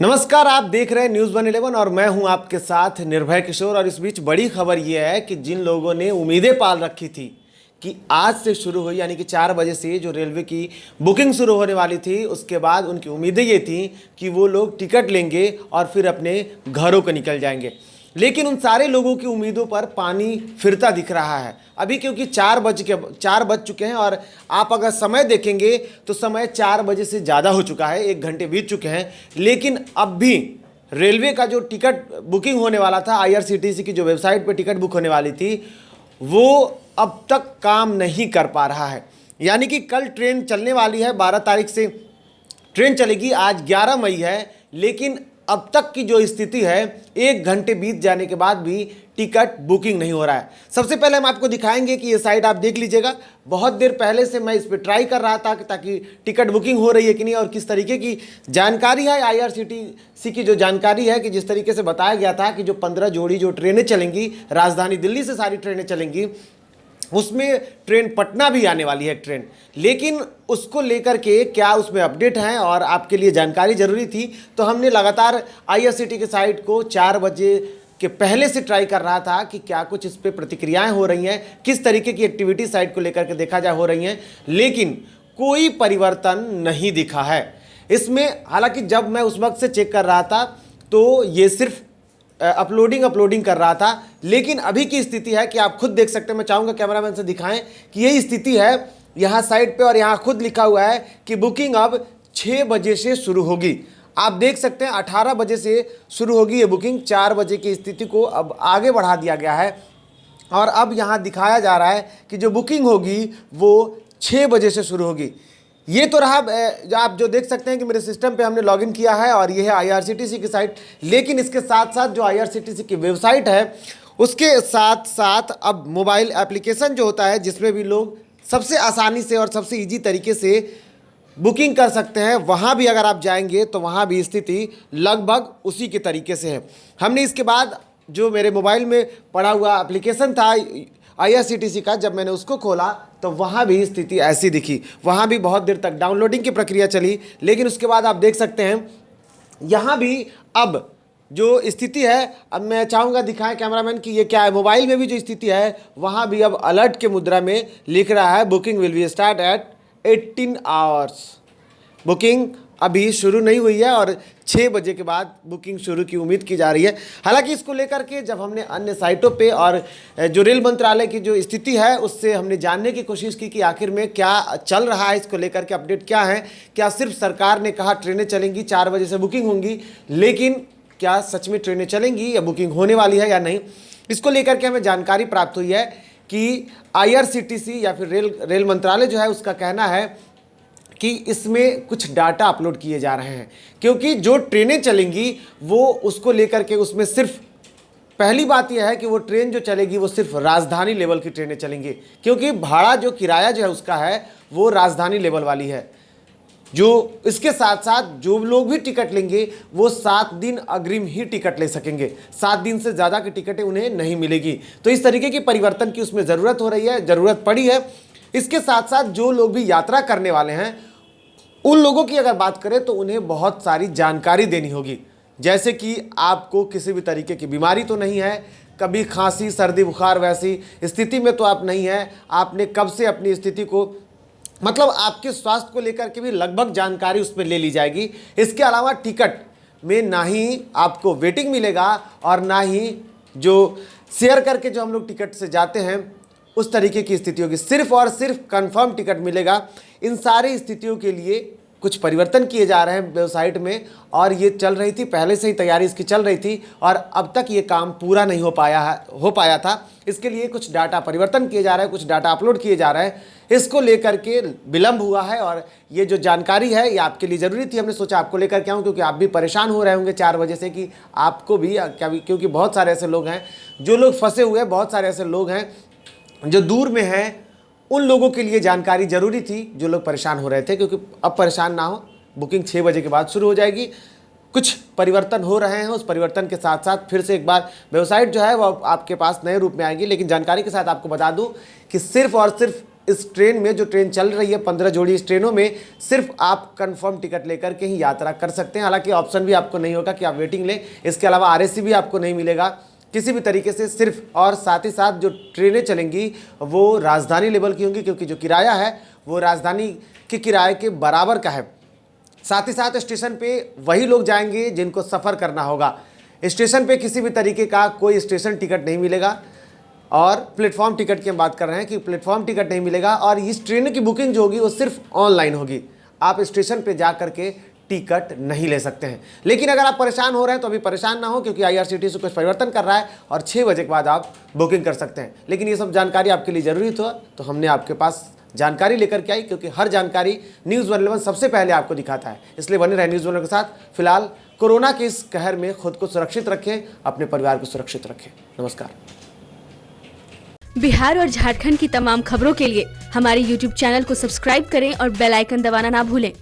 नमस्कार, आप देख रहे हैं न्यूज़ 111 और मैं हूं आपके साथ निर्भय किशोर। और इस बीच बड़ी खबर यह है कि जिन लोगों ने उम्मीदें पाल रखी थी कि आज से शुरू हुई यानी कि 4 बजे से जो रेलवे की बुकिंग शुरू होने वाली थी, उसके बाद उनकी उम्मीदें ये थी कि वो लोग टिकट लेंगे और फिर अपने घरों को निकल जाएंगे। लेकिन उन सारे लोगों की उम्मीदों पर पानी फिरता दिख रहा है अभी, क्योंकि 4 बज चुके हैं और आप अगर समय देखेंगे तो समय 4 बजे से ज़्यादा हो चुका है, 1 घंटे बीत चुके हैं। लेकिन अब भी रेलवे का जो टिकट बुकिंग होने वाला था, आईआरसीटीसी की जो वेबसाइट पर टिकट बुक होने वाली थी, वो अब तक काम नहीं कर पा रहा है। यानी कि कल ट्रेन चलने वाली है, 12 तारीख से ट्रेन चलेगी, आज 11 मई है, लेकिन अब तक की जो स्थिति है, 1 घंटे बीत जाने के बाद भी टिकट बुकिंग नहीं हो रहा है। सबसे पहले हम आपको दिखाएंगे कि ये साइट आप देख लीजिएगा। बहुत देर पहले से मैं इस पर ट्राई कर रहा था ताकि टिकट बुकिंग हो रही है कि नहीं और किस तरीके की जानकारी है। आईआरसीटीसी की जो जानकारी है कि जिस तरीके से बताया गया था कि जो 15 जोड़ी जो ट्रेनें चलेंगी, राजधानी दिल्ली से सारी ट्रेनें चलेंगी, उसमें ट्रेन पटना भी आने वाली है ट्रेन। लेकिन उसको लेकर के क्या उसमें अपडेट हैं और आपके लिए जानकारी ज़रूरी थी, तो हमने लगातार आईआरसीटी के साइट को 4 बजे के पहले से ट्राई कर रहा था कि क्या कुछ इस पर प्रतिक्रियाएं हो रही हैं, किस तरीके की एक्टिविटी साइट को लेकर के देखा जाए हो रही हैं, लेकिन कोई परिवर्तन नहीं दिखा है इसमें। हालांकि जब मैं उस वक्त से चेक कर रहा था तो ये सिर्फ अपलोडिंग कर रहा था, लेकिन अभी की स्थिति है कि आप खुद देख सकते हैं। मैं चाहूँगा कैमरामैन से दिखाएं कि यही स्थिति है यहाँ साइट पे, और यहाँ खुद लिखा हुआ है कि बुकिंग अब 6 बजे से शुरू होगी। आप देख सकते हैं 18 बजे से शुरू होगी ये बुकिंग, 4 बजे की स्थिति को अब आगे बढ़ा दिया गया है और अब यहाँ दिखाया जा रहा है कि जो बुकिंग होगी वो 6 बजे से शुरू होगी। ये तो रहा आप जो देख सकते हैं कि मेरे सिस्टम पे हमने लॉगिन किया है और ये है आईआरसीटीसी की साइट। लेकिन इसके साथ साथ जो आईआरसीटीसी की वेबसाइट है, उसके साथ साथ अब मोबाइल एप्लीकेशन जो होता है, जिसमें भी लोग सबसे आसानी से और सबसे ईजी तरीके से बुकिंग कर सकते हैं, वहाँ भी अगर आप जाएंगे तो वहाँ भी स्थिति लगभग उसी के तरीके से है। हमने इसके बाद जो मेरे मोबाइल में पड़ा हुआ एप्लीकेशन था आईआरसीटीसी का, जब मैंने उसको खोला तो वहाँ भी स्थिति ऐसी दिखी। वहाँ भी बहुत देर तक डाउनलोडिंग की प्रक्रिया चली, लेकिन उसके बाद आप देख सकते हैं यहाँ भी अब जो स्थिति है, अब मैं चाहूँगा दिखाएं कैमरामैन कि ये क्या है। मोबाइल में भी जो स्थिति है वहाँ भी अब अलर्ट के मुद्रा में लिख रहा है booking will be start at 18 hours. Booking अभी शुरू नहीं हुई है और 6 बजे के बाद बुकिंग शुरू की उम्मीद की जा रही है। हालांकि इसको लेकर के जब हमने अन्य साइटों पे और जो रेल मंत्रालय की जो स्थिति है उससे हमने जानने की कोशिश की कि आखिर में क्या चल रहा है, इसको लेकर के अपडेट क्या है। क्या सिर्फ सरकार ने कहा ट्रेनें चलेंगी, 4 बजे से बुकिंग होंगी, लेकिन क्या सच में ट्रेनें चलेंगी या बुकिंग होने वाली है या नहीं, इसको लेकर के हमें जानकारी प्राप्त हुई है कि आईआरसीटीसी या फिर रेल मंत्रालय जो है उसका कहना है कि इसमें कुछ डाटा अपलोड किए जा रहे हैं, क्योंकि जो ट्रेनें चलेंगी वो उसको लेकर के उसमें सिर्फ पहली बात यह है कि वो ट्रेन जो चलेगी वो सिर्फ राजधानी लेवल की ट्रेनें चलेंगी, क्योंकि भाड़ा जो किराया जो है उसका है वो राजधानी लेवल वाली है। जो इसके साथ साथ जो लोग भी टिकट लेंगे वो 7 दिन अग्रिम ही टिकट ले सकेंगे, 7 दिन से ज़्यादा की टिकटें उन्हें नहीं मिलेगी। तो इस तरीके की परिवर्तन की उसमें ज़रूरत हो रही है, ज़रूरत पड़ी है। इसके साथ साथ जो लोग भी यात्रा करने वाले हैं उन लोगों की अगर बात करें तो उन्हें बहुत सारी जानकारी देनी होगी, जैसे कि आपको किसी भी तरीके की बीमारी तो नहीं है, कभी खांसी सर्दी बुखार वैसी स्थिति में तो आप नहीं हैं, आपने कब से अपनी स्थिति को मतलब आपके स्वास्थ्य को लेकर के भी लगभग जानकारी उसमें ले ली जाएगी। इसके अलावा टिकट में ना ही आपको वेटिंग मिलेगा और ना ही जो शेयर करके जो हम लोग टिकट से जाते हैं उस तरीके की स्थिति होगी, सिर्फ और सिर्फ कंफर्म टिकट मिलेगा। इन सारी स्थितियों के लिए कुछ परिवर्तन किए जा रहे हैं वेबसाइट में, और ये चल रही थी, पहले से ही तैयारी इसकी चल रही थी और अब तक ये काम पूरा नहीं हो पाया था। इसके लिए कुछ डाटा परिवर्तन किए जा रहे हैं, कुछ डाटा अपलोड किए जा रहे हैं, इसको लेकर के विलम्ब हुआ है। और ये जो जानकारी है ये आपके लिए ज़रूरी थी, हमने सोचा आपको लेकर के आऊँ, क्योंकि आप भी परेशान हो रहे होंगे 4 बजे से कि आपको भी क्योंकि बहुत सारे ऐसे लोग हैं जो लोग फंसे हुए हैं, बहुत सारे ऐसे लोग हैं जो दूर में हैं, उन लोगों के लिए जानकारी ज़रूरी थी जो लोग परेशान हो रहे थे। क्योंकि अब परेशान ना हो, बुकिंग 6 बजे के बाद शुरू हो जाएगी। कुछ परिवर्तन हो रहे हैं, उस परिवर्तन के साथ साथ फिर से एक बार वेबसाइट जो है वो आपके पास नए रूप में आएगी। लेकिन जानकारी के साथ आपको बता दूं कि सिर्फ और सिर्फ इस ट्रेन में, जो ट्रेन चल रही है 15 जोड़ी इस ट्रेनों में, सिर्फ आप कंफर्म टिकट लेकर के ही यात्रा कर सकते हैं। हालांकि ऑप्शन भी आपको नहीं होगा कि आप वेटिंग लें। इसके अलावा आरएसी भी आपको नहीं मिलेगा किसी भी तरीके से, सिर्फ और साथ ही साथ जो ट्रेनें चलेंगी वो राजधानी लेवल की होंगी, क्योंकि जो किराया है वो राजधानी के किराए के बराबर का है। साथ ही साथ स्टेशन पे वही लोग जाएंगे जिनको सफ़र करना होगा। स्टेशन पे किसी भी तरीके का कोई स्टेशन टिकट नहीं मिलेगा। और प्लेटफॉर्म टिकट की हम बात कर रहे हैं कि प्लेटफॉर्म टिकट नहीं मिलेगा, और इस ट्रेन की बुकिंग जो होगी वो सिर्फ ऑनलाइन होगी। आप स्टेशन पे जा करके टिकट नहीं ले सकते हैं। लेकिन अगर आप परेशान हो रहे हैं तो अभी परेशान ना हो, क्योंकि IRCTC कुछ परिवर्तन कर रहा है और 6 बजे के बाद आप बुकिंग कर सकते हैं। लेकिन ये सब जानकारी आपके लिए ज़रूरी था, तो हमने आपके पास जानकारी लेकर के आई, क्योंकि हर जानकारी न्यूज़ 111 सबसे पहले आपको दिखाता है। इसलिए बने रहे न्यूज़ 111 के साथ। फिलहाल कोरोना के इस कहर में खुद को सुरक्षित रखें, अपने परिवार को सुरक्षित रखें। नमस्कार। बिहार और झारखंड की तमाम खबरों के लिए हमारे YouTube चैनल को सब्सक्राइब करें और बेल आइकन दबाना ना भूलें।